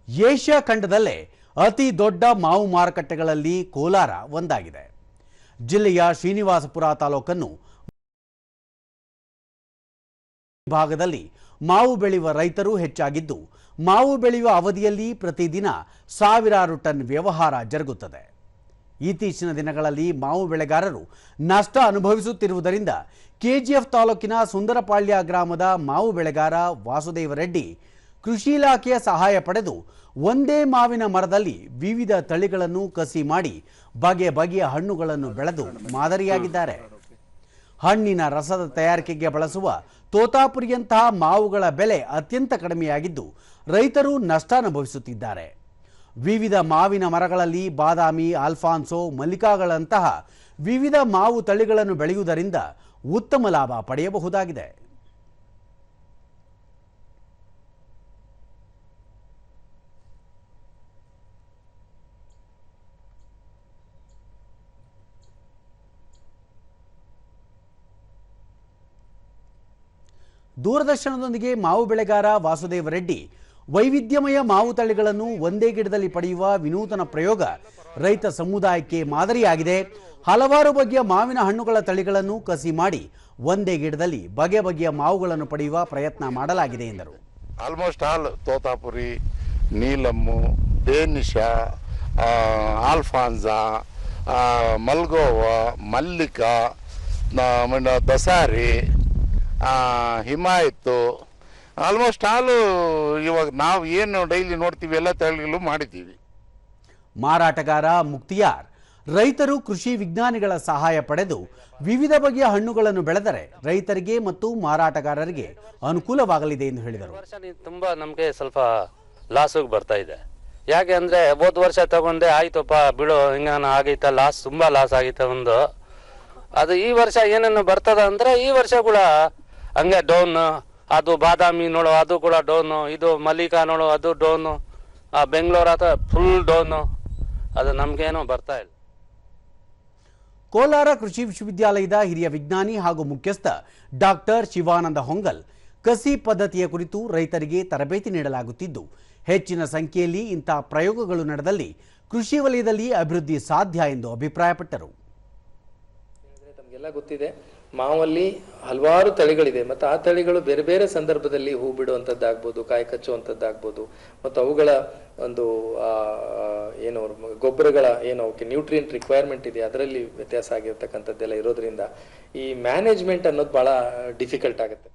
Asia ಖಂಡದಲ್ಲೇ ಅತಿ ದೊಡ್ಡ ಮಾವು ಮಾರುಕಟ್ಟೆಗಳಲ್ಲಿ ಕೋಲಾರ ಒಂದಾಗಿದೆ. ಜಿಲ್ಲೆಯ ಶ್ರೀನಿವಾಸಪುರ ತಾಲೂಕನ್ನು ಭಾಗದಲ್ಲಿ ಮಾವು ಬೆಳೆಯುವ ರೈತರು ಹೆಚ್ಚಾಗಿದ್ದು, ಮಾವು ಬೆಳೆಯುವ ಅವಧಿಯಲ್ಲಿ ಪ್ರತಿದಿನ ಸಾವಿರಾರು ಟನ್ ವ್ಯವಹಾರ ಜರುಗುತ್ತದೆ. ಇತ್ತೀಚಿನ ದಿನಗಳಲ್ಲಿ ಮಾವು ಬೆಳೆಗಾರರು ನಷ್ಟ ಅನುಭವಿಸುತ್ತಿರುವುದರಿಂದ ಕೆಜಿಎಫ್ ತಾಲೂಕಿನ ಸುಂದರಪಾಳ್ಯ ಗ್ರಾಮದ ಮಾವು ಬೆಳೆಗಾರ ವಾಸುದೇವ ರೆಡ್ಡಿ ಕೃಷಿ ಇಲಾಖೆಯ ಸಹಾಯ ಪಡೆದು ಒಂದೇ ಮಾವಿನ ಮರದಲ್ಲಿ ವಿವಿಧ ತಳಿಗಳನ್ನು ಕಸಿ ಮಾಡಿ ಬಗೆ ಬಗೆಯ ಹಣ್ಣುಗಳನ್ನು ಬೆಳೆದು ಮಾದರಿಯಾಗಿದ್ದಾರೆ. ಹಣ್ಣಿನ ರಸದ ತಯಾರಿಕೆಗೆ ಬಳಸುವ ತೋತಾಪುರಿಯಂತಹ ಮಾವುಗಳ ಬೆಲೆ ಅತ್ಯಂತ ಕಡಿಮೆಯಾಗಿದ್ದು ರೈತರು ನಷ್ಟ ಅನುಭವಿಸುತ್ತಿದ್ದಾರೆ. ವಿವಿಧ ಮಾವಿನ ಮರಗಳಲ್ಲಿ ಬಾದಾಮಿ, ಆಲ್ಫಾನ್ಸೋ, ಮಲ್ಲಿಕಾಗಳಂತಹ ವಿವಿಧ ಮಾವು ತಳಿಗಳನ್ನು ಬೆಳೆಯುವುದರಿಂದ ಉತ್ತಮ ಲಾಭ ಪಡೆಯಬಹುದಾಗಿದೆ. ದೂರದರ್ಶನದೊಂದಿಗೆ ಮಾವು ಬೆಳೆಗಾರ ವಾಸುದೇವ ರೆಡ್ಡಿ ವೈವಿಧ್ಯಮಯ ಮಾವು ತಳಿಗಳನ್ನು ಒಂದೇ ಗಿಡದಲ್ಲಿ ಪಡೆಯುವ ವಿನೂತನ ಪ್ರಯೋಗ ರೈತ ಸಮುದಾಯಕ್ಕೆ ಮಾದರಿಯಾಗಿದೆ. ಹಲವಾರು ಬಗೆಯ ಮಾವಿನ ಹಣ್ಣುಗಳ ತಳಿಗಳನ್ನು ಕಸಿ ಮಾಡಿ ಒಂದೇ ಗಿಡದಲ್ಲಿ ಬಗೆ ಬಗೆಯ ಮಾವುಗಳನ್ನು ಪಡೆಯುವ ಪ್ರಯತ್ನ ಮಾಡಲಾಗಿದೆ ಎಂದರು. ಆಲ್ಮೋಸ್ಟ್ ಆಲ್ ತೋತಾಪುರಿ, ನೀಲಮ್ಮು, ಡೇನಿಶಾ, ಆಲ್ಫಾನ್ಸಾ, ಮಲ್ಗೋವಾ, ಮಲ್ಲಿಕಾ, ದಸಾರಿ, ಹಿಮಾಯತ್ತು, ಆಲ್ಮೋಸ್ಟ್ ಆಲು ಇವಾಗ ನಾವು ಏನು ಡೈಲಿ ನೋಡ್ತೀವಿ ಎಲ್ಲ ತಳಿಗಳು ಮಾಡಿದ್ದೀವಿ. ಮಾರಾಟಗಾರ ಮುಕ್ತಿಯಾರ್ ರೈತರು ಕೃಷಿ ವಿಜ್ಞಾನಿಗಳ ಸಹಾಯ ಪಡೆದು ವಿವಿಧ ಬಗೆಯ ಹಣ್ಣುಗಳನ್ನು ಬೆಳೆದರೆ ರೈತರಿಗೆ ಮತ್ತು ಮಾರಾಟಗಾರರಿಗೆ ಅನುಕೂಲವಾಗಲಿದೆ ಎಂದು ಹೇಳಿದರು. ತುಂಬಾ ನಮಗೆ ಸ್ವಲ್ಪ ಲಾಸ್ ಬರ್ತಾ ಇದೆ. ಯಾಕೆ ಅಂದ್ರೆ ಹೋದ ವರ್ಷ ತಗೊಂಡೆ ಆಯ್ತಪ್ಪ ಬಿಡು ಹಿಂಗಾನ ಆಗೈತ, ಲಾಸ್ ತುಂಬಾ ಲಾಸ್ ಆಗೈತೆ ಒಂದು. ಅದು ಈ ವರ್ಷ ಏನೇನು ಬರ್ತದ ಅಂದ್ರೆ ಈ ವರ್ಷ ಕೂಡ ಹಂಗೆ ಡೌನ್. ಅದು ಬಾದಾಮಿ ನೋಡು ಅದು ಕೂಡ ಡೌನು, ಇದು ಮಲ್ಲಿಕಾ ನೋಡು ಅದು ಡೌನು, ಬೆಂಗಳೂರು ಅಥವಾ ಫುಲ್ ಡೌನು. ಅದು ನಮ್ಗೇನೋ ಬರ್ತಾ ಇಲ್ಲ. ಕೋಲಾರ ಕೃಷಿ ವಿಶ್ವವಿದ್ಯಾಲಯದ ಹಿರಿಯ ವಿಜ್ಞಾನಿ ಹಾಗೂ ಮುಖ್ಯಸ್ಥ ಡಾಕ್ಟರ್ ಶಿವಾನಂದ ಹೊಂಗಲ್ ಕಸಿ ಪದ್ಧತಿಯ ಕುರಿತು ರೈತರಿಗೆ ತರಬೇತಿ ನೀಡಲಾಗುತ್ತಿದ್ದು, ಹೆಚ್ಚಿನ ಸಂಖ್ಯೆಯಲ್ಲಿ ಇಂತಹ ಪ್ರಯೋಗಗಳು ನಡೆದಲ್ಲಿ ಕೃಷಿ ವಲಯದಲ್ಲಿ ಅಭಿವೃದ್ಧಿ ಸಾಧ್ಯ ಎಂದು ಅಭಿಪ್ರಾಯಪಟ್ಟರು. ತಮಗೆಲ್ಲ ಗೊತ್ತಿದೆ, ಮಾವಲ್ಲಿ ಹಲವಾರು ತಳಿಗಳಿದೆ ಮತ್ತು ಆ ತಳಿಗಳು ಬೇರೆ ಬೇರೆ ಸಂದರ್ಭದಲ್ಲಿ ಹೂ ಬಿಡುವಂಥದ್ದಾಗ್ಬೋದು, ಕಾಯಿ ಕಚ್ಚುವಂಥದ್ದಾಗ್ಬೋದು, ಮತ್ತು ಅವುಗಳ ಒಂದು ಏನು ಗೊಬ್ಬರಗಳ ಏನು ಅವಕ್ಕೆ ನ್ಯೂಟ್ರಿಯೆಂಟ್ ರಿಕ್ವೈರ್ಮೆಂಟ್ ಇದೆ ಅದರಲ್ಲಿ ವ್ಯತ್ಯಾಸ ಆಗಿರ್ತಕ್ಕಂಥದ್ದೆಲ್ಲ ಇರೋದ್ರಿಂದ ಈ ಮ್ಯಾನೇಜ್ಮೆಂಟ್ ಅನ್ನೋದು ಭಾಳ ಡಿಫಿಕಲ್ಟ್ ಆಗುತ್ತೆ.